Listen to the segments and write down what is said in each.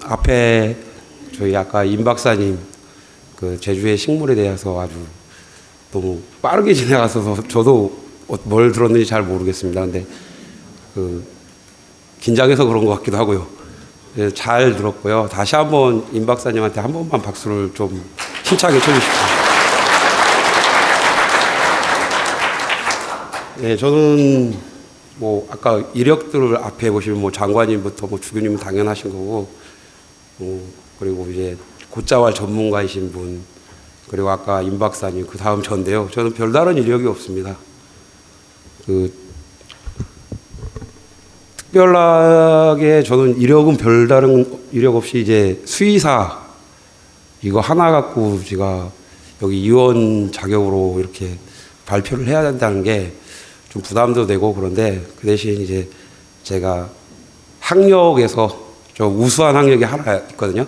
앞에 저희 아까 임 박사님 그 제주의 식물에 대해서 아주 너무 빠르게 지나가서 저도 뭘 들었는지 잘 모르겠습니다. 근데 그 긴장해서 그런 것 같기도 하고요. 네, 잘 들었고요. 다시 한번 임 박사님한테 한 번만 박수를 좀 힘차게 쳐주십시오. 네, 저는 뭐 아까 이력들을 앞에 보시면 뭐 장관님부터 뭐 주교님은 당연하신 거고, 그리고 이제 곧자왈 전문가이신 분, 그리고 아까 임 박사님, 그 다음 전데요. 저는 별다른 이력이 없습니다. 특별하게 저는 이력은 별다른 이력 없이 이제 수의사 이거 하나 갖고 제가 여기 의원 자격으로 이렇게 발표를 해야 된다는 게 좀 부담도 되고 그런데 그 대신 이제 제가 학력에서 좀 우수한 학력이 하나 있거든요.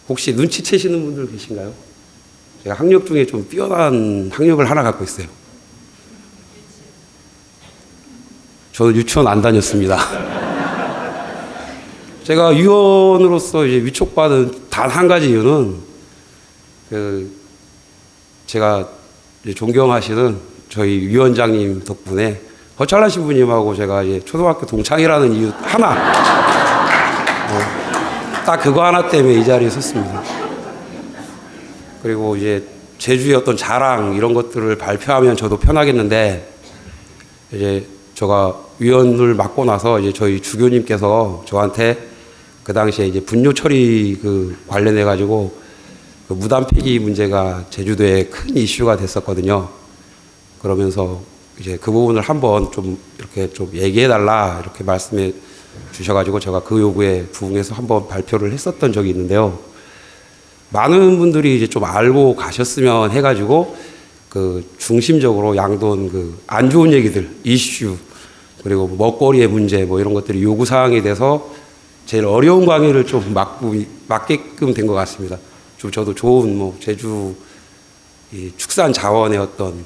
혹시 눈치채시는 분들 계신가요? 제가 학력 중에 좀 뛰어난 학력을 하나 갖고 있어요. 저는 유치원 안 다녔습니다. 제가 위원으로서 이제 위촉받은 단 한 가지 이유는 제가 이제 존경하시는 저희 위원장님 덕분에 허철란 신부님하고 제가 이제 초등학교 동창이라는 이유 하나, 딱 그거 하나 때문에 이 자리에 섰습니다. 그리고 이제 제주의 어떤 자랑 이런 것들을 발표하면 저도 편하겠는데 이제 제가 위원을 맡고 나서 이제 저희 주교님께서 저한테 그 당시에 이제 분뇨 처리 관련해 가지고 무단 폐기 문제가 제주도에 큰 이슈가 됐었거든요. 그러면서 이제 그 부분을 한번 좀 이렇게 좀 얘기해 달라 이렇게 말씀해 주셔가지고 제가 그 요구에 부응해서 한번 발표를 했었던 적이 있는데요. 많은 분들이 이제 좀 알고 가셨으면 해가지고 중심적으로 양돈 안 좋은 얘기들, 이슈, 그리고 먹거리의 문제 뭐 이런 것들이 요구사항에 대해서 제일 어려운 강의를 좀 맡게끔 된 것 같습니다. 좀 저도 좋은 뭐 제주 이 축산 자원의 어떤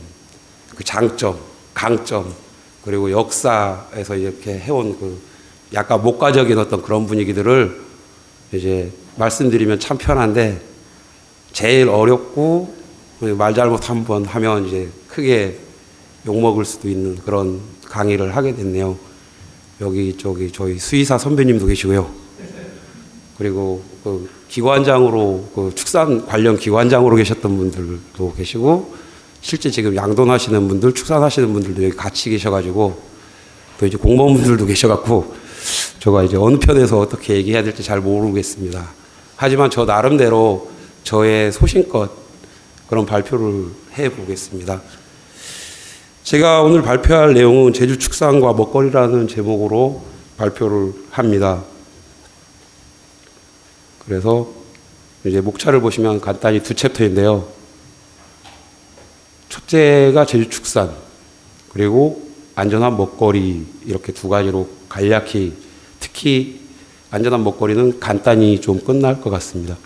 그 장점, 강점, 그리고 역사에서 이렇게 해온 약간 목가적인 어떤 그런 분위기들을 이제 말씀드리면 참 편한데 제일 어렵고 말 잘못 한번 하면 이제 크게 욕먹을 수도 있는 그런 강의를 하게 됐네요. 저기 저희 수의사 선배님도 계시고요. 그리고 기관장으로 축산 관련 기관장으로 계셨던 분들도 계시고 실제 지금 양돈하시는 분들, 축산하시는 분들도 여기 같이 계셔가지고 또 이제 공무원분들도 계셔갖고 제가 이제 어느 편에서 어떻게 얘기해야 될지 잘 모르겠습니다. 하지만 저 나름대로 저의 소신껏 그런 발표를 해보겠습니다. 제가 오늘 발표할 내용은 제주 축산과 먹거리라는 제목으로 발표를 합니다. 그래서 이제 목차를 보시면 간단히 두 챕터인데요. 첫째가 제주 축산, 그리고 안전한 먹거리 이렇게 두 가지로 간략히 특히 안전한 먹거리는 간단히 좀 끝날 것 같습니다.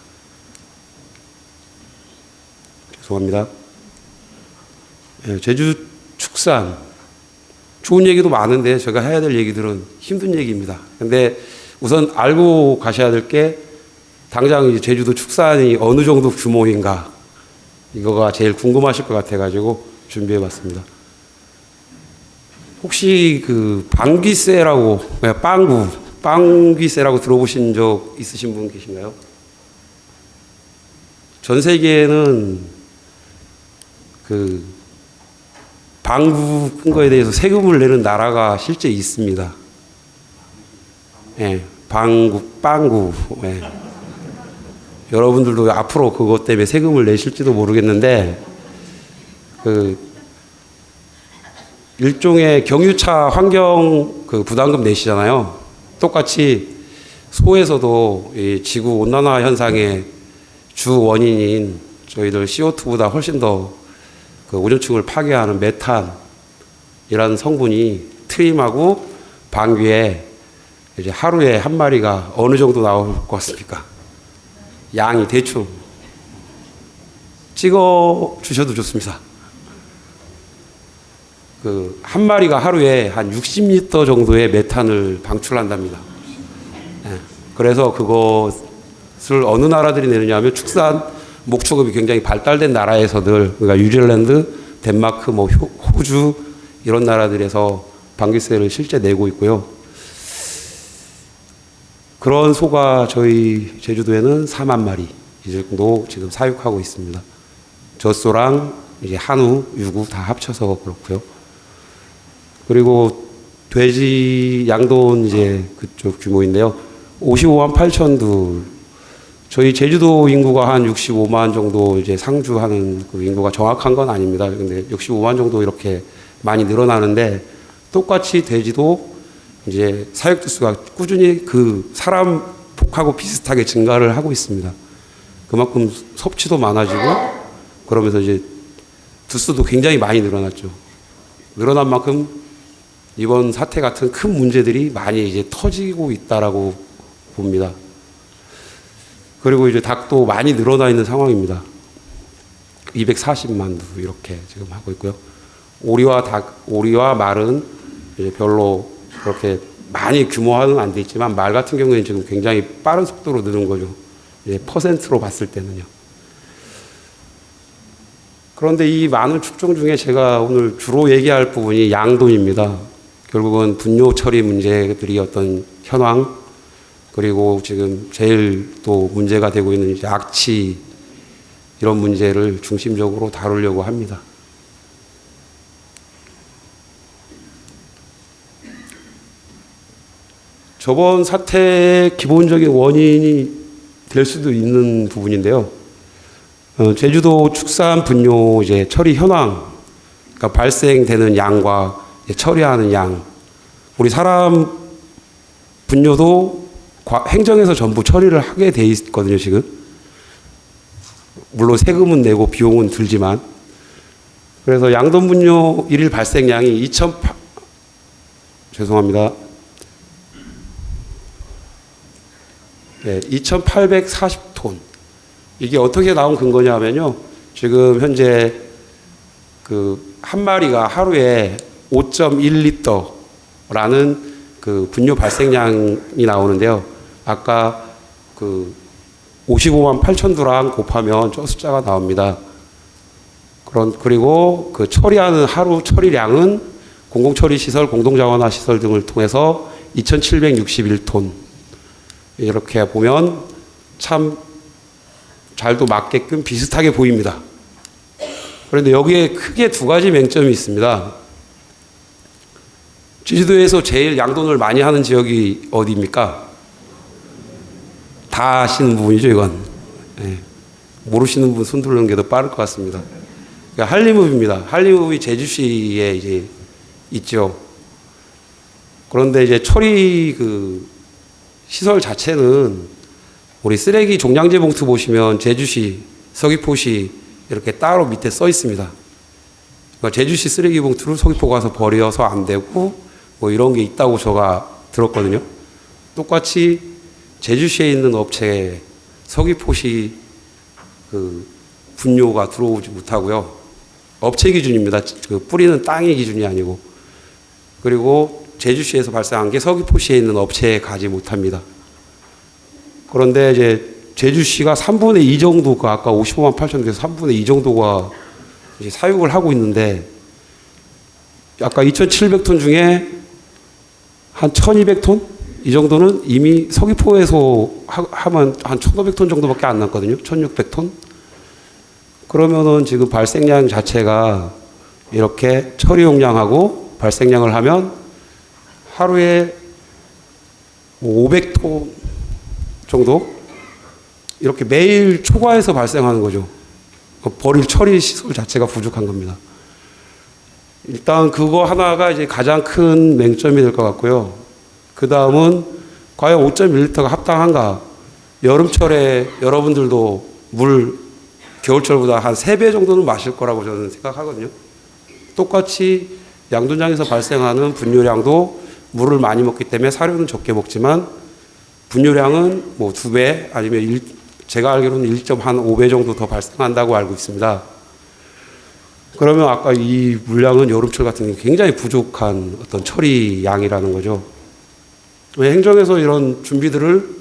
죄송합니다. 네, 제주 축산 좋은 얘기도 많은데 제가 해야 될 얘기들은 힘든 얘기입니다. 근데 우선 알고 가셔야 될 게 당장 이제 제주도 축산이 어느 정도 규모인가 이거가 제일 궁금하실 것 같아가지고 준비해봤습니다. 혹시 방귀새라고 빵귀새라고 들어보신 적 있으신 분 계신가요? 전 세계에는 방구 끈 거에 대해서 세금을 내는 나라가 실제 있습니다. 예, 빵구. 예. 여러분들도 앞으로 그것 때문에 세금을 내실지도 모르겠는데, 일종의 경유차 환경 부담금 내시잖아요. 똑같이 소에서도 이 지구 온난화 현상의 주 원인인 저희들 CO2보다 훨씬 더 오존층을 파괴하는 메탄이라는 성분이 트림하고 방귀에 이제 하루에 한 마리가 어느 정도 나올 것 같습니까? 양이 대충 찍어 주셔도 좋습니다. 한 마리가 하루에 한 60리터 정도의 메탄을 방출한답니다. 그래서 그것을 어느 나라들이 내느냐 하면 축산 목축업이 굉장히 발달된 나라에서들, 그러니까 뉴질랜드, 덴마크, 뭐 호주 이런 나라들에서 방귀세를 실제 내고 있고요. 그런 소가 저희 제주도에는 4만 마리 이 정도 지금 사육하고 있습니다. 젖소랑 이제 한우, 유구 다 합쳐서 그렇고요. 그리고 돼지 양돈 이제 그쪽 규모인데요. 55만 8천 두. 저희 제주도 인구가 한 65만 정도 이제 상주하는 그 인구가 정확한 건 아닙니다. 근데 65만 정도 이렇게 많이 늘어나는데 똑같이 돼지도 이제 사육 두수가 꾸준히 그 사람 폭하고 비슷하게 증가를 하고 있습니다. 그만큼 섭취도 많아지고 그러면서 이제 두수도 굉장히 많이 늘어났죠. 늘어난 만큼 이번 사태 같은 큰 문제들이 많이 이제 터지고 있다라고 봅니다. 그리고 이제 닭도 많이 늘어나 있는 상황입니다. 240만 두 이렇게 지금 하고 있고요. 오리와 말은 이제 별로 그렇게 많이 규모화는 안 돼 있지만 말 같은 경우에는 지금 굉장히 빠른 속도로 느는 거죠. 이제 퍼센트로 봤을 때는요. 그런데 이 많은 축종 중에 제가 오늘 주로 얘기할 부분이 양돈입니다. 결국은 분뇨 처리 문제들이 어떤 현황, 그리고 지금 제일 또 문제가 되고 있는 이제 악취 이런 문제를 중심적으로 다루려고 합니다. 저번 사태의 기본적인 원인이 될 수도 있는 부분인데요. 제주도 축산 분뇨 이제 처리 현황, 그러니까 발생되는 양과 처리하는 양, 우리 사람 분뇨도 행정에서 전부 처리를 하게 돼 있거든요, 지금. 물론 세금은 내고 비용은 들지만. 그래서 양돈 분뇨 일일 발생량이 죄송합니다. 네, 2,840톤. 이게 어떻게 나온 근거냐면요. 지금 현재 그 한 마리가 하루에 5.1리터라는 그 분뇨 발생량이 나오는데요. 아까 그 55만 8천 두랑 곱하면 저 숫자가 나옵니다. 그리고 그 처리하는 하루 처리량은 공공처리시설, 공동자원화 시설 등을 통해서 2,761톤. 이렇게 보면 참 잘도 맞게끔 비슷하게 보입니다. 그런데 여기에 크게 두 가지 맹점이 있습니다. 제주도에서 제일 양돈을 많이 하는 지역이 어디입니까? 다 아시는 부분이죠, 이건. 네. 모르시는 분 손 들는 게 더 빠를 것 같습니다. 그러니까 한림읍입니다. 한림읍이 제주시에 이제 있죠. 그런데 이제 처리 그 시설 자체는 우리 쓰레기 종량제 봉투 보시면 제주시, 서귀포시 이렇게 따로 밑에 써 있습니다. 그러니까 제주시 쓰레기 봉투를 서귀포 가서 버려서 안 되고 뭐 이런 게 있다고 제가 들었거든요. 똑같이 제주시에 있는 업체에 서귀포시 그 분뇨가 들어오지 못하고요. 업체 기준입니다. 그 뿌리는 땅의 기준이 아니고. 그리고 제주시에서 발생한 게 서귀포시에 있는 업체에 가지 못합니다. 그런데 이제 제주시가 3분의 2 정도가 아까 55만 8천에서 3분의 2 정도가 이제 사육을 하고 있는데 아까 2,700톤 중에 한 1,200톤 이 정도는 이미 서귀포에서 하면 한 1,500톤 정도밖에 안 남거든요. 1,600톤. 그러면은 지금 발생량 자체가 이렇게 처리 용량하고 발생량을 하면 하루에 500톤 정도 이렇게 매일 초과해서 발생하는 거죠. 버릴 처리 시설 자체가 부족한 겁니다. 일단 그거 하나가 이제 가장 큰 맹점이 될 것 같고요. 그 다음은 과연 5.1리터가 합당한가? 여름철에 여러분들도 물 겨울철보다 한 3배 정도는 마실 거라고 저는 생각하거든요. 똑같이 양돈장에서 발생하는 분뇨량도 물을 많이 먹기 때문에 사료는 적게 먹지만 분뇨량은 뭐 2배 아니면 제가 알기로는 1.5배 정도 더 발생한다고 알고 있습니다. 그러면 아까 이 물량은 여름철 같은 경우 굉장히 부족한 어떤 처리 양이라는 거죠. 왜 행정에서 이런 준비들을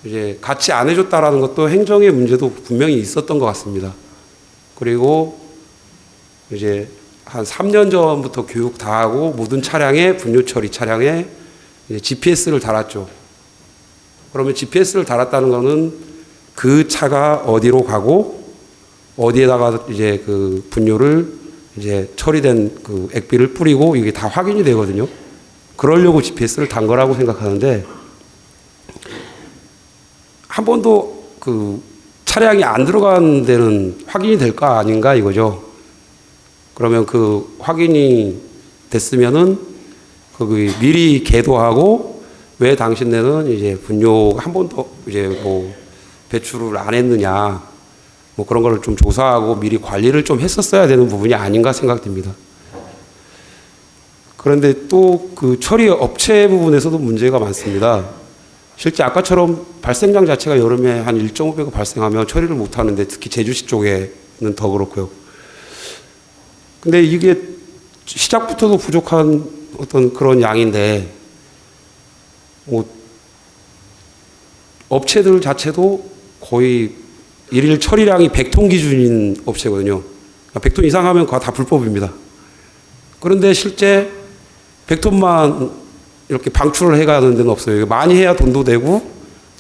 이제 같이 안 해줬다라는 것도 행정의 문제도 분명히 있었던 것 같습니다. 그리고 이제 한 3년 전부터 교육 다 하고 모든 차량에 분뇨 처리 차량에 이제 GPS를 달았죠. 그러면 GPS를 달았다는 거는 그 차가 어디로 가고 어디에다가 이제 그 분뇨를 이제 처리된 그 액비를 뿌리고 이게 다 확인이 되거든요. 그러려고 GPS를 단 거라고 생각하는데 한 번도 그 차량이 안 들어간 데는 확인이 될까 아닌가 이거죠. 그러면 그 확인이 됐으면은 거기 미리 계도하고 왜 당신네는 이제 분뇨 한 번도 이제 뭐 배출을 안 했느냐 뭐 그런 거를 좀 조사하고 미리 관리를 좀 했었어야 되는 부분이 아닌가 생각됩니다. 그런데 또 그 처리 업체 부분에서도 문제가 많습니다. 실제 아까처럼 발생량 자체가 여름에 한 1.5배가 발생하면 처리를 못 하는데 특히 제주시 쪽에는 더 그렇고요. 근데 이게 시작부터도 부족한 어떤 그런 양인데 뭐 업체들 자체도 거의 일일 처리량이 100톤 기준인 업체거든요. 100톤 이상 하면 그거 다 불법입니다. 그런데 실제 100톤만 이렇게 방출을 해가는 데는 없어요. 많이 해야 돈도 되고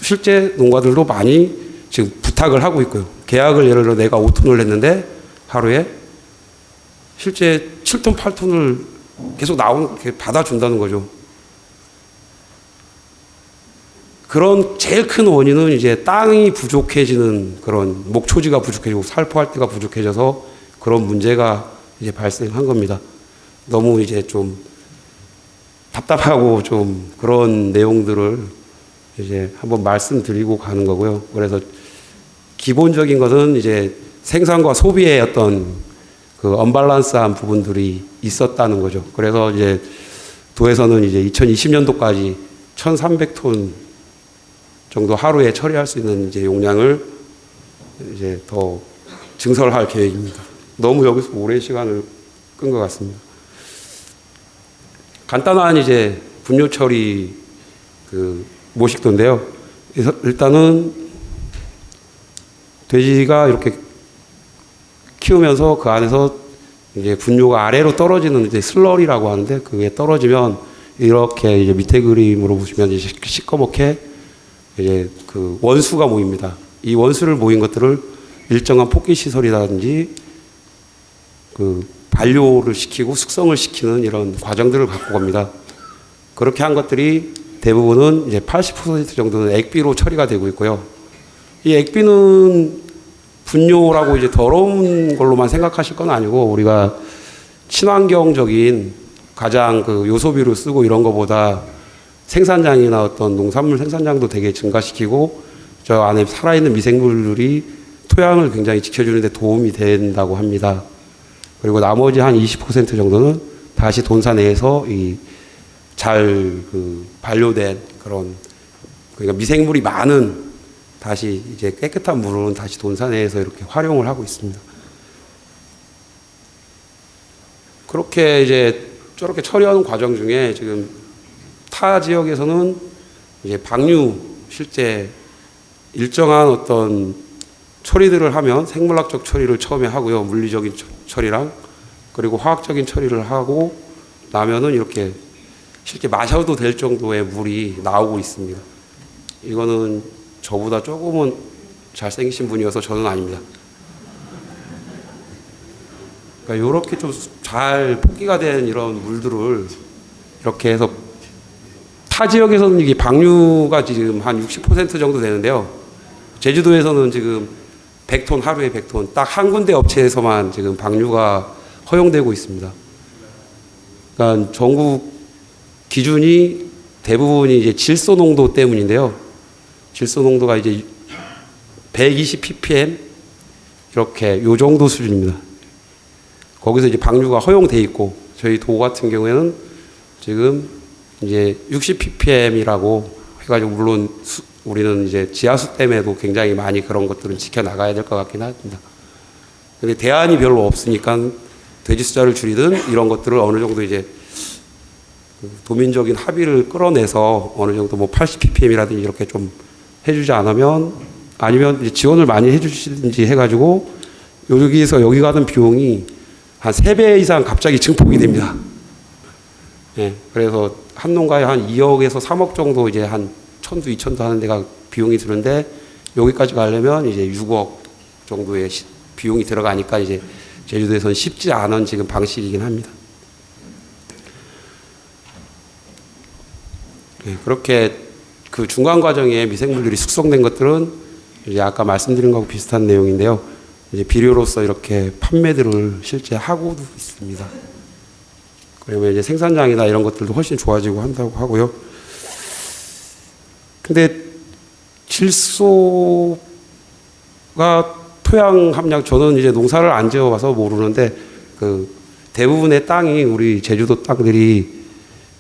실제 농가들도 많이 지금 부탁을 하고 있고요. 계약을 예를 들어 내가 5톤을 했는데 하루에 실제 7톤, 8톤을 계속 받아준다는 거죠. 그런 제일 큰 원인은 이제 땅이 부족해지는 그런 목초지가 부족해지고 살포할 때가 부족해져서 그런 문제가 이제 발생한 겁니다. 너무 이제 좀 답답하고 좀 그런 내용들을 이제 한번 말씀드리고 가는 거고요. 그래서 기본적인 것은 이제 생산과 소비의 어떤 그 언밸런스한 부분들이 있었다는 거죠. 그래서 이제 도에서는 이제 2020년도까지 1,300톤 정도 하루에 처리할 수 있는 이제 용량을 이제 더 증설할 계획입니다. 너무 여기서 오랜 시간을 끈 것 같습니다. 간단한 이제 분뇨 처리 그 모식도인데요. 일단은 돼지가 이렇게 키우면서 그 안에서 이제 분뇨가 아래로 떨어지는 이제 슬러리라고 하는데 그게 떨어지면 이렇게 이제 밑에 그림으로 보시면 이제 시꺼멓게 이제 그 원수가 모입니다. 이 원수를 모인 것들을 일정한 폭기 시설이라든지 그 반료를 시키고 숙성을 시키는 이런 과정들을 갖고 갑니다. 그렇게 한 것들이 대부분은 이제 80% 정도는 액비로 처리가 되고 있고요. 이 액비는 분뇨라고 이제 더러운 걸로만 생각하실 건 아니고 우리가 친환경적인 가장 그 요소비를 쓰고 이런 것보다 생산량이나 어떤 농산물 생산량도 되게 증가시키고 저 안에 살아있는 미생물들이 토양을 굉장히 지켜주는 데 도움이 된다고 합니다. 그리고 나머지 한 20% 정도는 다시 돈사 내에서 잘 그 반려된 그런 그러니까 미생물이 많은 다시 이제 깨끗한 물은 다시 돈사 내에서 이렇게 활용을 하고 있습니다. 그렇게 이제 저렇게 처리하는 과정 중에 지금 타 지역에서는 이제 방류 실제 일정한 어떤 처리들을 하면 생물학적 처리를 처음에 하고요. 물리적인 처리랑 그리고 화학적인 처리를 하고 나면은 이렇게 실제 마셔도 될 정도의 물이 나오고 있습니다. 이거는 저보다 조금은 잘생기신 분이어서 저는 아닙니다. 그러니까 이렇게 좀 잘 포기가 된 이런 물들을 이렇게 해서 타 지역에서는 이게 방류가 지금 한 60% 정도 되는데요. 제주도에서는 지금 100톤 하루에 100톤 딱 한 군데 업체에서만 지금 방류가 허용되고 있습니다. 그러니까 전국 기준이 대부분이 이제 질소 농도 때문인데요. 질소 농도가 이제 120 ppm 이렇게 요 정도 수준입니다. 거기서 이제 방류가 허용돼 있고 저희 도 같은 경우에는 지금 이제 60 ppm이라고 해가지고 물론 우리는 이제 지하수 때문에도 굉장히 많이 그런 것들은 지켜 나가야 될 것 같긴 합니다. 근데 대안이 별로 없으니까 돼지 숫자를 줄이든 이런 것들을 어느 정도 이제 도민적인 합의를 끌어내서 어느 정도 뭐 80 ppm이라든지 이렇게 좀 해주지 않으면 아니면 이제 지원을 많이 해주시든지 해가지고 여기에서 여기 가는 비용이 한 3배 이상 갑자기 증폭이 됩니다. 예, 그래서 한 농가에 한 2억에서 3억 정도 이제 한 1,000두, 2,000두 하는 데가 비용이 드는데 여기까지 가려면 이제 6억 정도의 비용이 들어가니까 이제 제주도에서는 쉽지 않은 지금 방식이긴 합니다. 예, 그렇게 그 중간 과정에 미생물들이 숙성된 것들은 이제 아까 말씀드린 거하고 비슷한 내용인데요. 이제 비료로서 이렇게 판매들을 실제 하고도 있습니다. 그러면 이제 생산량이나 이런 것들도 훨씬 좋아지고 한다고 하고요. 근데 질소가 토양 함량, 저는 이제 농사를 안 지어봐서 모르는데 그 대부분의 땅이 우리 제주도 땅들이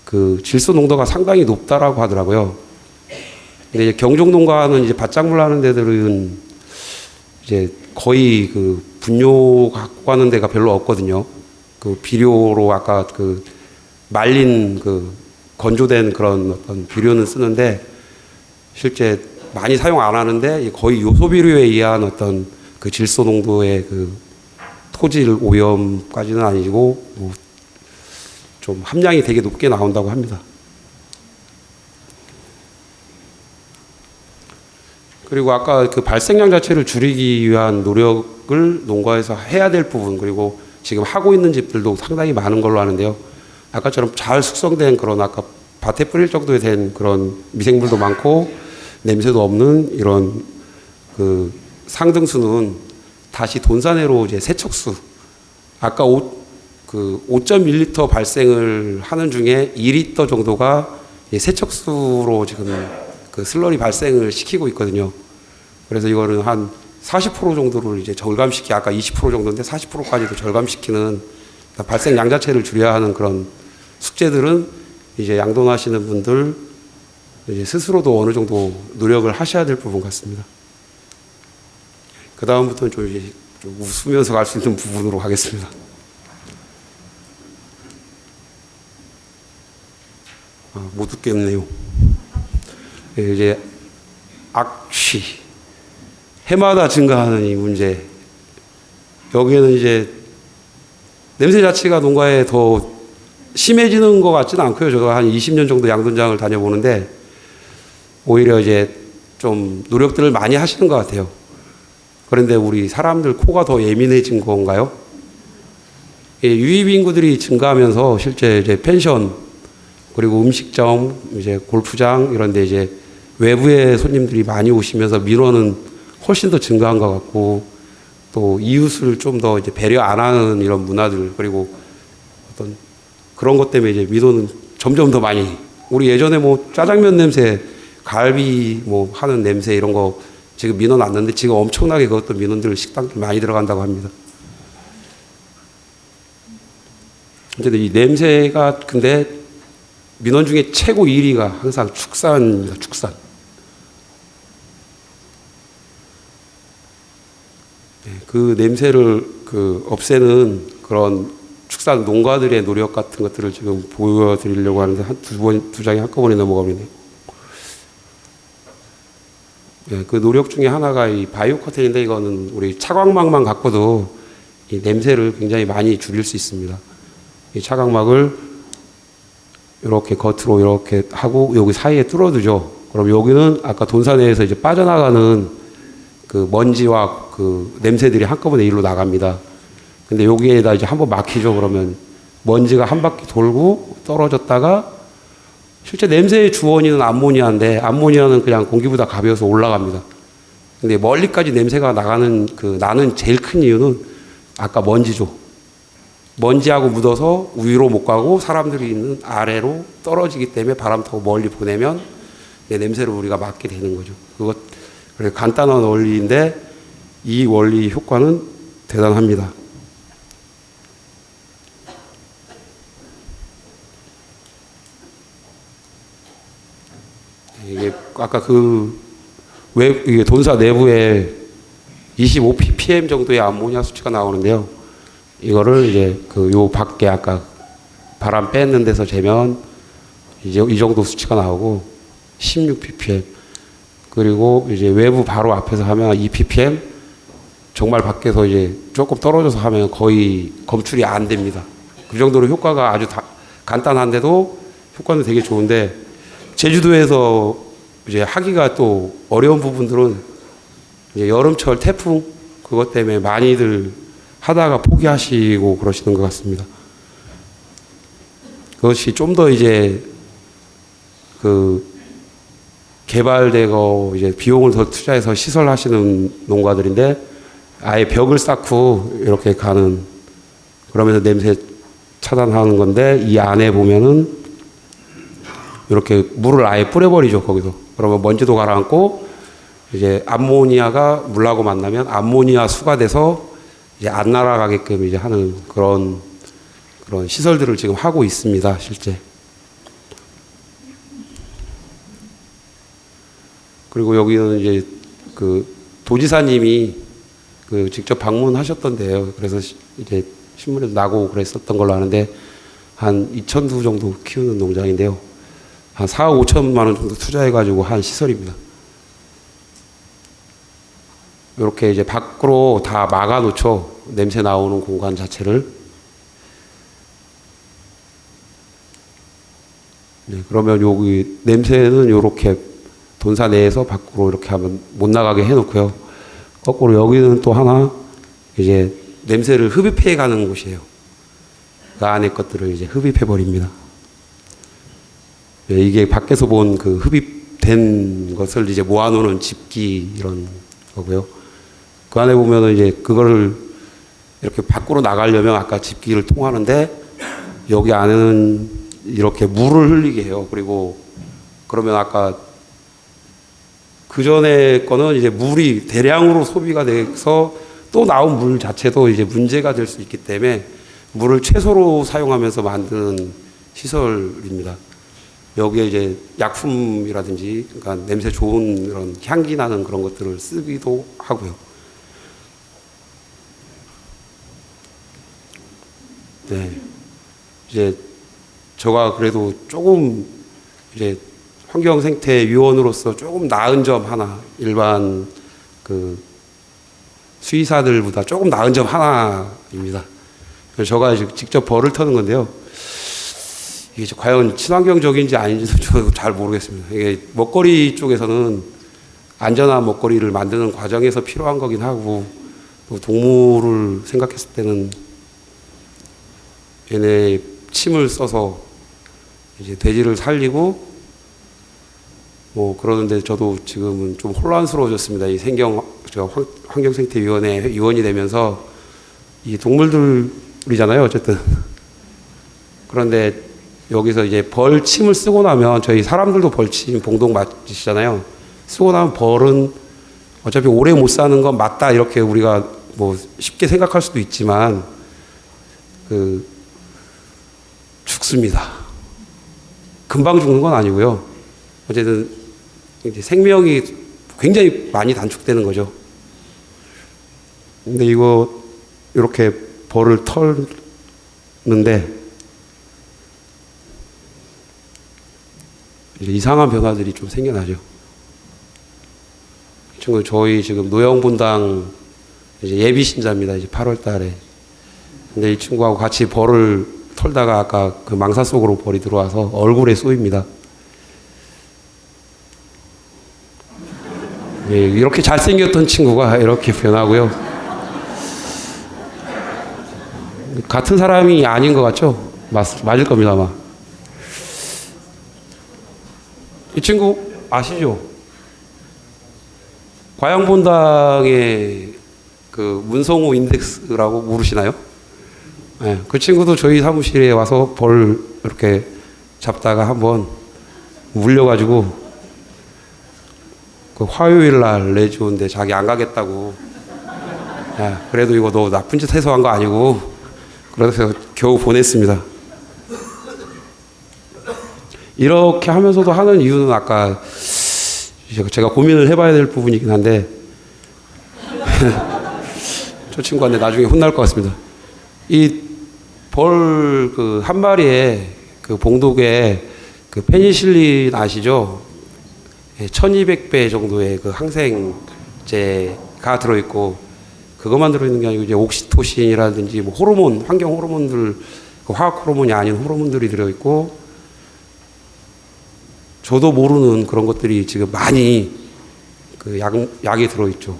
그 질소 농도가 상당히 높다라고 하더라고요. 근데 이제 경종 농가는 이제 밭작물 하는 데들은 이제 거의 그 분뇨 갖고 가는 데가 별로 없거든요. 그 비료로 아까 그 말린 그 건조된 그런 어떤 비료는 쓰는데 실제 많이 사용 안 하는데 거의 요소 비료에 의한 어떤 그 질소 농도의 그 토질 오염까지는 아니고 뭐 좀 함량이 되게 높게 나온다고 합니다. 그리고 아까 그 발생량 자체를 줄이기 위한 노력을 농가에서 해야 될 부분, 그리고 지금 하고 있는 집들도 상당히 많은 걸로 아는데요. 아까처럼 잘 숙성된 그런 아까 밭에 뿌릴 정도에 된 그런 미생물도 많고 냄새도 없는 이런 그 상등수는 다시 돈사내로 이제 세척수, 아까 5.1리터 발생을 하는 중에 2리터 정도가 세척수로 지금 그 슬러리 발생을 시키고 있거든요. 그래서 이거는 한 40% 정도를 이제 절감시키, 아까 20% 정도인데 40%까지도 절감시키는 발생 양 자체를 줄여야 하는 그런 숙제들은 이제 양돈하시는 분들 이제 스스로도 어느 정도 노력을 하셔야 될 부분 같습니다. 그 다음부터는 좀 이제 좀 웃으면서 갈 수 있는 부분으로 가겠습니다. 못 웃겠네요. 이제 악취, 해마다 증가하는 이 문제. 여기에는 이제 냄새 자체가 농가에 더 심해지는 것 같지는 않고요. 저도 한 20년 정도 양돈장을 다녀보는데 오히려 이제 좀 노력들을 많이 하시는 것 같아요. 그런데 우리 사람들 코가 더 예민해진 건가요? 유입 인구들이 증가하면서 실제 이제 펜션 그리고 음식점, 이제 골프장 이런 데 이제 외부의 손님들이 많이 오시면서 민원은 훨씬 더 증가한 것 같고, 또 이웃을 좀 더 이제 배려 안 하는 이런 문화들, 그리고 어떤 그런 것 때문에 이제 민원은 점점 더 많이, 우리 예전에 뭐 짜장면 냄새, 갈비 뭐 하는 냄새 이런 거 지금 민원 왔는데 지금 엄청나게 그것도 민원들 식당들 많이 들어간다고 합니다. 근데 이 냄새가 근데 민원 중에 최고 1위가 항상 축산입니다. 축산. 그 냄새를 그 없애는 그런 축산 농가들의 노력 같은 것들을 지금 보여드리려고 하는데 한 두 장이 한꺼번에 넘어가네요. 그 노력 중에 하나가 이 바이오 커튼인데 이거는 우리 차광막만 갖고도 이 냄새를 굉장히 많이 줄일 수 있습니다. 이 차광막을 이렇게 겉으로 이렇게 하고 여기 사이에 뚫어두죠. 그럼 여기는 아까 돈사내에서 이제 빠져나가는 그 먼지와 그 냄새들이 한꺼번에 일로 나갑니다. 근데 여기에다 이제 한번 막히죠. 그러면 먼지가 한 바퀴 돌고 떨어졌다가 실제 냄새의 주원인은 암모니아인데 암모니아는 그냥 공기보다 가벼워서 올라갑니다. 근데 멀리까지 냄새가 나는 제일 큰 이유는 아까 먼지죠. 먼지하고 묻어서 위로 못 가고 사람들이 있는 아래로 떨어지기 때문에 바람 타고 멀리 보내면 냄새를 우리가 맡게 되는 거죠. 그것 간단한 원리인데 이 원리 효과는 대단합니다. 이게 아까 이게 돈사 내부에 25ppm 정도의 암모니아 수치가 나오는데요. 이거를 이제 요 밖에 아까 바람 뺐는 데서 재면 이제 이 정도 수치가 나오고 16ppm. 그리고 이제 외부 바로 앞에서 하면 2ppm, 정말 밖에서 이제 조금 떨어져서 하면 거의 검출이 안 됩니다. 그 정도로 효과가 아주 간단한데도 효과는 되게 좋은데, 제주도에서 이제 하기가 또 어려운 부분들은 이제 여름철 태풍 그것 때문에 많이들 하다가 포기하시고 그러시는 것 같습니다. 그것이 좀 더 이제 그 개발되고 이제 비용을 더 투자해서 시설하시는 농가들인데, 아예 벽을 쌓고 이렇게 가는, 그러면서 냄새 차단하는 건데, 이 안에 보면은 이렇게 물을 아예 뿌려버리죠, 거기서. 그러면 먼지도 가라앉고, 이제 암모니아가 물하고 만나면 암모니아 수가 돼서 이제 안 날아가게끔 이제 하는 그런 시설들을 지금 하고 있습니다, 실제. 그리고 여기는 이제 그 도지사님이 그 직접 방문하셨던데요. 그래서 이제 신문에도 나고 그랬었던 걸로 아는데, 한 2,000두 정도 키우는 농장인데요. 한 4억 5천만 원 정도 투자해가지고 한 시설입니다. 이렇게 이제 밖으로 다 막아놓죠. 냄새 나오는 공간 자체를. 네, 그러면 여기 냄새는 이렇게 돈사 내에서 밖으로 이렇게 하면 못 나가게 해놓고요. 거꾸로 여기는 또 하나 이제 냄새를 흡입해 가는 곳이에요. 그 안에 것들을 이제 흡입해 버립니다. 네, 이게 밖에서 본 그 흡입된 것을 이제 모아놓는 집기 이런 거고요. 그 안에 보면은 이제 그거를 이렇게 밖으로 나가려면 아까 집기를 통하는데, 여기 안에는 이렇게 물을 흘리게 해요. 그리고 그러면 아까 그 전에 거는 이제 물이 대량으로 소비가 돼서 또 나온 물 자체도 이제 문제가 될 수 있기 때문에 물을 최소로 사용하면서 만드는 시설입니다. 여기에 이제 약품이라든지, 그러니까 냄새 좋은 그런 향기 나는 그런 것들을 쓰기도 하고요. 네. 이제 제가 그래도 조금 이제 환경생태위원으로서 조금 나은 점 하나, 일반 그 수의사들보다 조금 나은 점 하나입니다. 제가 직접 벌을 터는 건데요. 이게 과연 친환경적인지 아닌지도 저도 잘 모르겠습니다. 이게 먹거리 쪽에서는 안전한 먹거리를 만드는 과정에서 필요한 거긴 하고, 또 동물을 생각했을 때는 얘네 침을 써서 이제 돼지를 살리고 뭐 그러는데, 저도 지금은 좀 혼란스러워졌습니다. 이 제가 환경생태위원회 위원이 되면서 이 동물들이잖아요, 어쨌든. 그런데 여기서 이제 벌침을 쓰고 나면, 저희 사람들도 벌침 봉동 맞으시잖아요. 쓰고 나면 벌은 어차피 오래 못 사는 건 맞다, 이렇게 우리가 뭐 쉽게 생각할 수도 있지만 그 죽습니다. 금방 죽는 건 아니고요. 어쨌든 이제 생명이 굉장히 많이 단축되는 거죠. 근데 이거 이렇게 벌을 털는데 이제 이상한 변화들이 좀 생겨나죠. 이 친구 저희 지금 노영분당 이제 예비 신자입니다. 이제 8월 달에. 근데 이 친구하고 같이 벌을 털다가 아까 그 망사 속으로 벌이 들어와서 얼굴에 쏘입니다. 예, 이렇게 잘생겼던 친구가 이렇게 변하고요. 같은 사람이 아닌 것 같죠? 맞을 겁니다, 아마. 이 친구 아시죠? 과양본당의 그 문성호 인덱스라고 모르시나요? 네, 그 친구도 저희 사무실에 와서 벌 이렇게 잡다가 한번 물려가지고 그 화요일 날 내주는데 자기 안 가겠다고. 야, 그래도 이거 너 나쁜 짓 해서 한 거 아니고, 그래서 겨우 보냈습니다. 이렇게 하면서도 하는 이유는 아까 제가 고민을 해봐야 될 부분이긴 한데 저 친구한테 나중에 혼날 것 같습니다. 이 벌 그 한 마리에 그 봉독에 그 페니실린 아시죠? 1200배 정도의 그 항생제가 들어있고, 그것만 들어있는 게 아니고 이제 옥시토신이라든지 뭐 호르몬, 환경 호르몬들, 그 화학 호르몬이 아닌 호르몬들이 들어있고, 저도 모르는 그런 것들이 지금 많이 그 약에 들어있죠.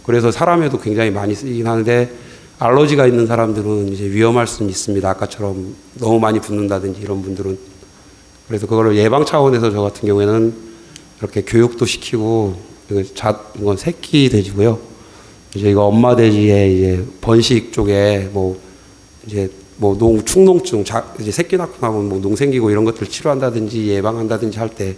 그래서 사람에도 굉장히 많이 쓰이긴 하는데, 알러지가 있는 사람들은 이제 위험할 수는 있습니다. 아까처럼 너무 많이 붓는다든지 이런 분들은. 그래서 그거를 예방 차원에서 저 같은 경우에는 이렇게 교육도 시키고, 이건 새끼 돼지고요. 이제 이거 엄마 돼지의 이제 번식 쪽에 뭐 이제 뭐 축농증, 이제 새끼 낳고 나면 뭐 농 생기고 이런 것들 치료한다든지 예방한다든지 할 때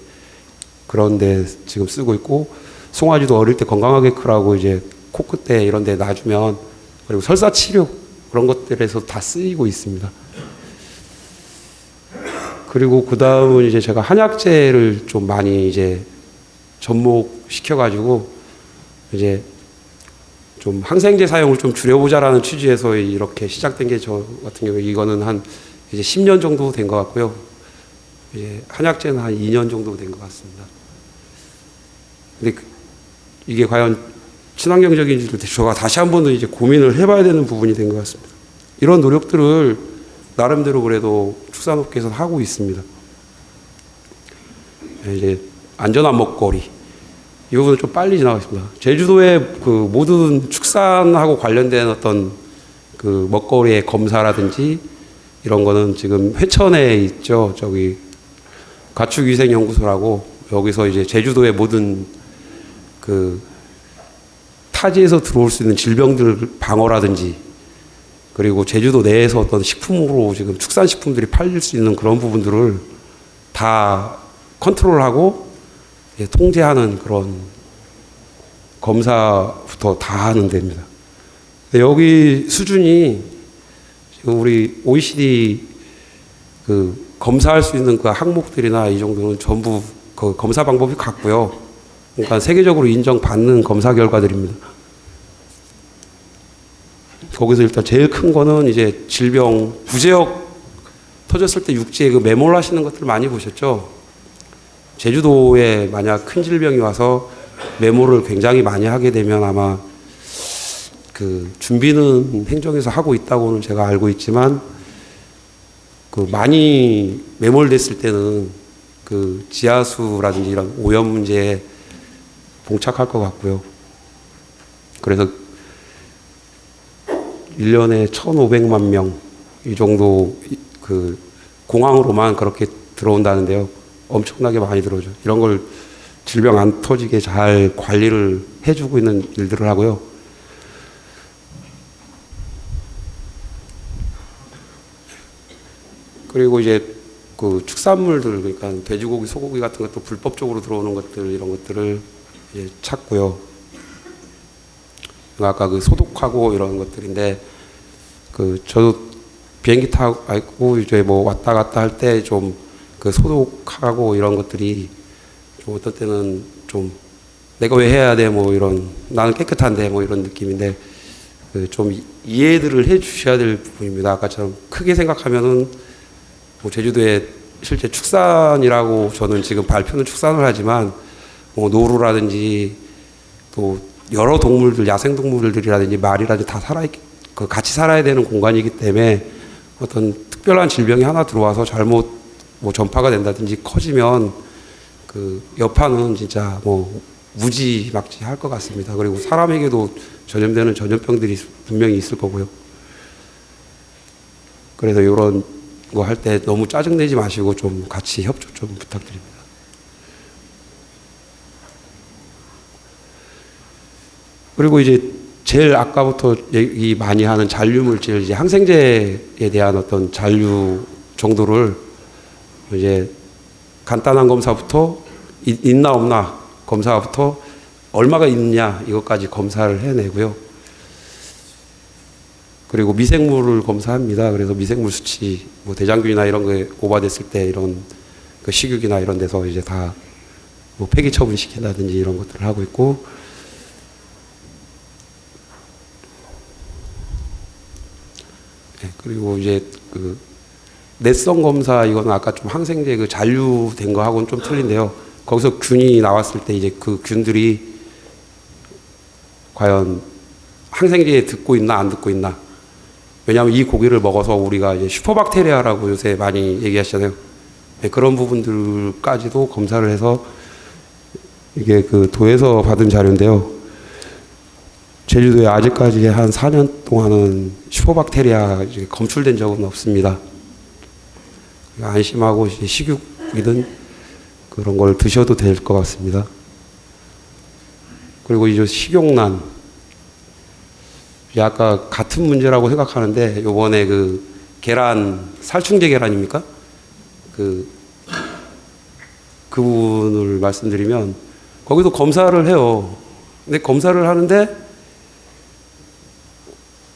그런데 지금 쓰고 있고, 송아지도 어릴 때 건강하게 크라고 이제 코끝대 이런 데 놔주면, 그리고 설사 치료 그런 것들에서 다 쓰이고 있습니다. 그리고 그 다음은 이제 제가 한약재를 좀 많이 이제 접목시켜가지고 이제 좀 항생제 사용을 좀 줄여보자라는 취지에서 이렇게 시작된 게 저 같은 경우에 이거는 한 이제 10년 정도 된 것 같고요. 이제 한약재는 한 2년 정도 된 것 같습니다. 근데 이게 과연 친환경적인지를 제가 다시 한 번 더 이제 고민을 해봐야 되는 부분이 된 것 같습니다. 이런 노력들을 나름대로 그래도 축산업계에서 하고 있습니다. 이제 안전한 먹거리, 이 부분은 좀 빨리 지나가겠습니다. 제주도의 그 모든 축산하고 관련된 어떤 그 먹거리의 검사라든지 이런 거는 지금 회천에 있죠. 저기 가축위생연구소라고, 여기서 이제 제주도의 모든 그 타지에서 들어올 수 있는 질병들 방어라든지, 그리고 제주도 내에서 어떤 식품으로 지금 축산식품들이 팔릴 수 있는 그런 부분들을 다 컨트롤하고 통제하는 그런 검사부터 다 하는 데입니다. 여기 수준이 지금 우리 OECD 그 검사할 수 있는 그 항목들이나 이 정도는 전부 그 검사 방법이 같고요. 그러니까 세계적으로 인정받는 검사 결과들입니다. 거기서 일단 제일 큰 거는 이제 질병, 구제역 터졌을 때 육지에 그 매몰하시는 것들 많이 보셨죠? 제주도에 만약 큰 질병이 와서 매몰을 굉장히 많이 하게 되면 아마 그 준비는 행정에서 하고 있다고는 제가 알고 있지만, 그 많이 매몰됐을 때는 그 지하수라든지 이런 오염 문제에 봉착할 것 같고요. 그래서 1년에 1,500만 명 이 정도 그 공항으로만 그렇게 들어온다는데요. 엄청나게 많이 들어오죠. 이런 걸 질병 안 터지게 잘 관리를 해주고 있는 일들을 하고요. 그리고 이제 그 축산물들, 그러니까 돼지고기, 소고기 같은 것도 불법적으로 들어오는 것들, 이런 것들을 이제 찾고요. 아까 그 소독하고 이런 것들인데, 그 저도 비행기 타고 이제 뭐 왔다 갔다 할 때 좀 그 소독하고 이런 것들이 좀 어떤 때는 좀 내가 왜 해야 돼 뭐 이런, 나는 깨끗한데 뭐 이런 느낌인데, 그 좀 이해들을 해 주셔야 될 부분입니다. 아까처럼 크게 생각하면은 뭐 제주도에 실제 축산이라고 저는 지금 발표는 축산을 하지만 뭐 노루라든지 또 여러 동물들, 야생 동물들이라든지 말이라든지 다 그 같이 살아야 되는 공간이기 때문에 어떤 특별한 질병이 하나 들어와서 잘못 뭐 전파가 된다든지 커지면 그 여파는 진짜 뭐 무지막지할 것 같습니다. 그리고 사람에게도 전염되는 전염병들이 분명히 있을 거고요. 그래서 이런 거 할 때 너무 짜증내지 마시고 좀 같이 협조 좀 부탁드립니다. 그리고 이제 제일 아까부터 얘기 많이 하는 잔류물질, 이제 항생제에 대한 어떤 잔류 정도를 이제 간단한 검사부터 있나 없나 검사부터 얼마가 있느냐 이것까지 검사를 해내고요. 그리고 미생물을 검사합니다. 그래서 미생물 수치, 뭐 대장균이나 이런 거에 오버됐을 때 이런 그 식육이나 이런 데서 이제 다 뭐 폐기 처분시킨다든지 이런 것들을 하고 있고, 네, 그리고 이제 그 내성 검사, 이거는 아까 좀 항생제 그 잔류된 거하고는 좀 틀린데요. 거기서 균이 나왔을 때 이제 그 균들이 과연 항생제에 듣고 있나 안 듣고 있나. 왜냐하면 이 고기를 먹어서 우리가 이제 슈퍼박테리아라고 요새 많이 얘기하시잖아요. 네, 그런 부분들까지도 검사를 해서 이게 그 도에서 받은 자료인데요. 제주도에 아직까지 한 4년 동안은 슈퍼박테리아 검출된 적은 없습니다. 안심하고 식육이든 그런 걸 드셔도 될 것 같습니다. 그리고 이제 식용난. 아까 같은 문제라고 생각하는데 요번에 그 계란, 살충제 계란입니까? 그 부분을 말씀드리면 거기도 검사를 해요. 근데 검사를 하는데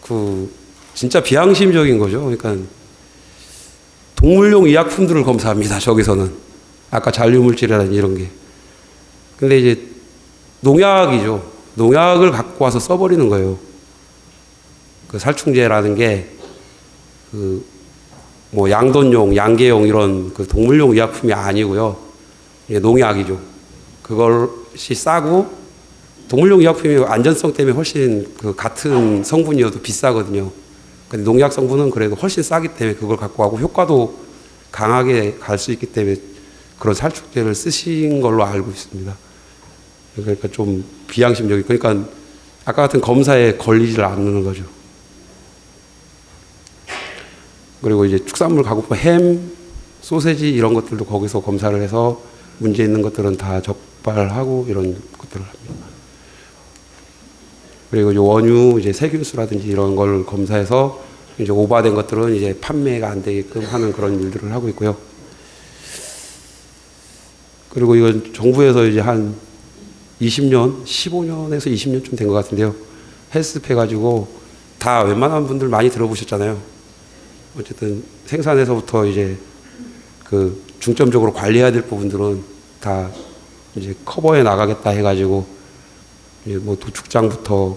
그 진짜 비양심적인 거죠. 그러니까 동물용 의약품들을 검사합니다. 저기서는 아까 잔류물질이라든지 이런 게. 근데 이제 농약이죠. 농약을 갖고 와서 써버리는 거예요. 그 살충제라는 게 그 뭐 양돈용, 양계용 이런 그 동물용 의약품이 아니고요. 이게 농약이죠. 그것이 싸고 동물용 의약품이 안전성 때문에 훨씬 그 같은 성분이어도 비싸거든요. 근데 농약 성분은 그래도 훨씬 싸기 때문에 그걸 갖고 가고 효과도 강하게 갈 수 있기 때문에 그런 살충제를 쓰신 걸로 알고 있습니다. 그러니까 좀 비양심적이, 그러니까 아까 같은 검사에 걸리질 않는 거죠. 그리고 이제 축산물 가공품, 햄, 소세지 이런 것들도 거기서 검사를 해서 문제 있는 것들은 다 적발하고 이런 것들을 합니다. 그리고 이제 원유, 이제 세균수라든지 이런 걸 검사해서 이제 오버된 것들은 이제 판매가 안 되게끔 하는 그런 일들을 하고 있고요. 그리고 이건 정부에서 이제 한 20년, 15년에서 20년쯤 된 것 같은데요. 헬스업 해가지고 다 웬만한 분들 많이 들어보셨잖아요. 어쨌든 생산에서부터 이제 그 중점적으로 관리해야 될 부분들은 다 이제 커버해 나가겠다 해가지고 이제 뭐 도축장부터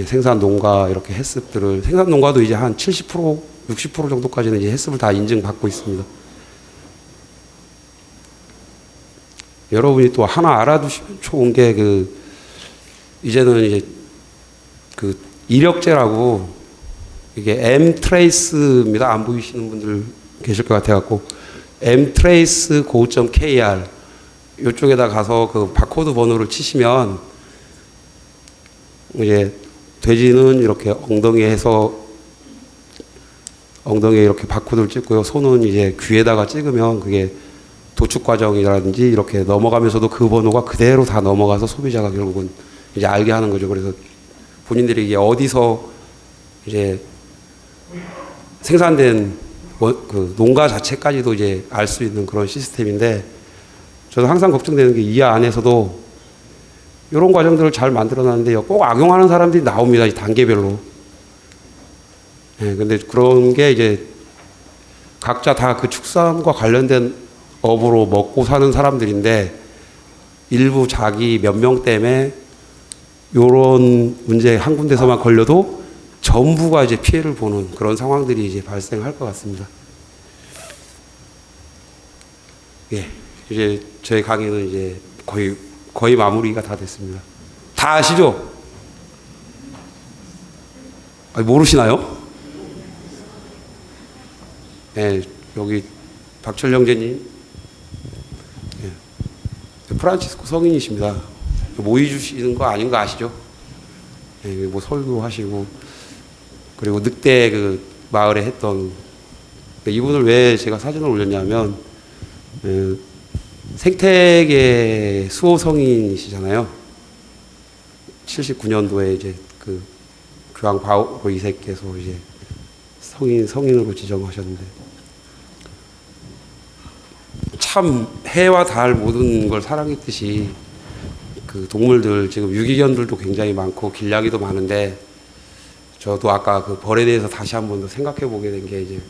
생산 농가 이렇게 헬스업들을, 생산 농가도 이제 한 70%, 60% 정도까지는 이제 헬스업을 다 인증받고 있습니다. 여러분이 또 하나 알아두시면 좋은 게 그 이제는 이제 그 이력제라고 이게 mtrace입니다. 안 보이시는 분들 계실 것 같아갖고 mtrace go.kr 이쪽에다 가서 그 바코드 번호를 치시면 이제 돼지는 이렇게 엉덩이에 이렇게 바코드를 찍고요. 소는 이제 귀에다가 찍으면 그게 도축 과정이라든지 이렇게 넘어가면서도 그 번호가 그대로 다 넘어가서 소비자가 결국은 이제 알게 하는 거죠. 그래서 본인들이 이게 어디서 이제 생산된 그 농가 자체까지도 이제 알 수 있는 그런 시스템인데, 저도 항상 걱정되는 게 이 안에서도 이런 과정들을 잘 만들어 놨는데 꼭 악용하는 사람들이 나옵니다. 이 단계별로. 예, 근데 그런 게 이제 각자 다 그 축산과 관련된 업으로 먹고 사는 사람들인데 일부 자기 몇 명 때문에 이런 문제 한 군데서만 걸려도 전부가 이제 피해를 보는 그런 상황들이 이제 발생할 것 같습니다. 예, 이제 저희 강의는 이제 거의 마무리가 다 됐습니다. 다 아시죠? 아니, 모르시나요? 예, 여기 박철 형제님, 예, 프란치스코 성인이십니다. 모의 주시는 거 아닌 거 아시죠? 예, 뭐 설교하시고. 그리고 늑대 그 마을에 했던, 이분을 왜 제가 사진을 올렸냐면 생태계 수호 성인이시잖아요. 79년도에 이제 그 교황 바오로 2세께서 이제 성인으로 지정하셨는데 참 해와 달 모든 걸 사랑했듯이 그 동물들 지금 유기견들도 굉장히 많고 길냥이도 많은데, 저도 아까 그 벌에 대해서 다시 한 번 더 생각해 보게 된 게 이제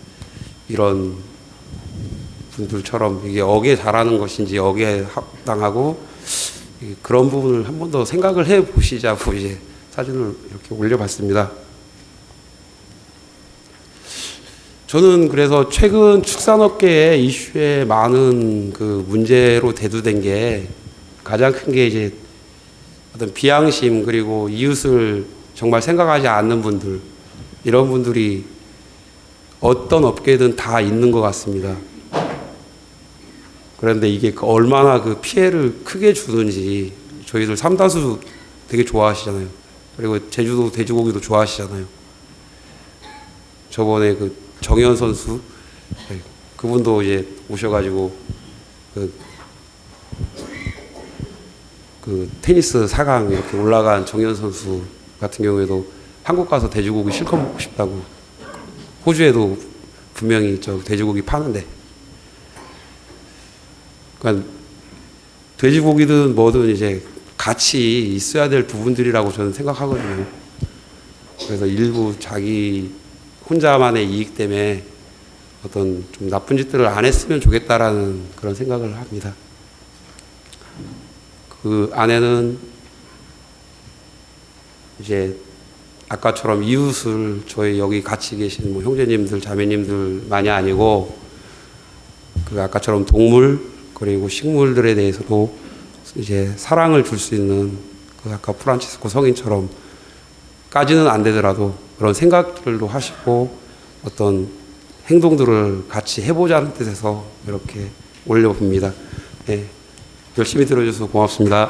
이런 분들처럼 이게 어디에 자라는 것인지 어디에 합당하고 그런 부분을 한 번 더 생각을 해 보시자고 이제 사진을 이렇게 올려봤습니다. 저는 그래서 최근 축산업계의 이슈에 많은 그 문제로 대두된 게 가장 큰 게 이제 어떤 비양심 그리고 이웃을 정말 생각하지 않는 분들 이런 분들이 어떤 업계든 다 있는 것 같습니다. 그런데 이게 얼마나 그 피해를 크게 주는지 저희들 삼다수 되게 좋아하시잖아요. 그리고 제주도 돼지고기도 좋아하시잖아요. 저번에 그 정현 선수 그분도 이제 오셔가지고 그 테니스 4강 이렇게 올라간 정현 선수 같은 경우에도 한국 가서 돼지고기 실컷 먹고 싶다고 호주에도 분명히 저 돼지고기 파는데 그러니까 돼지고기든 뭐든 이제 같이 있어야 될 부분들이라고 저는 생각하거든요. 그래서 일부 자기 혼자만의 이익 때문에 어떤 좀 나쁜 짓들을 안 했으면 좋겠다라는 그런 생각을 합니다. 그 안에는 이제 아까처럼 이웃을 저희 여기 같이 계신 뭐 형제님들, 자매님들만이 아니고 그 아까처럼 동물 그리고 식물들에 대해서도 이제 사랑을 줄 수 있는 그 아까 프란치스코 성인처럼 까지는 안 되더라도 그런 생각들도 하시고 어떤 행동들을 같이 해보자는 뜻에서 이렇게 올려봅니다. 네, 열심히 들어주셔서 고맙습니다.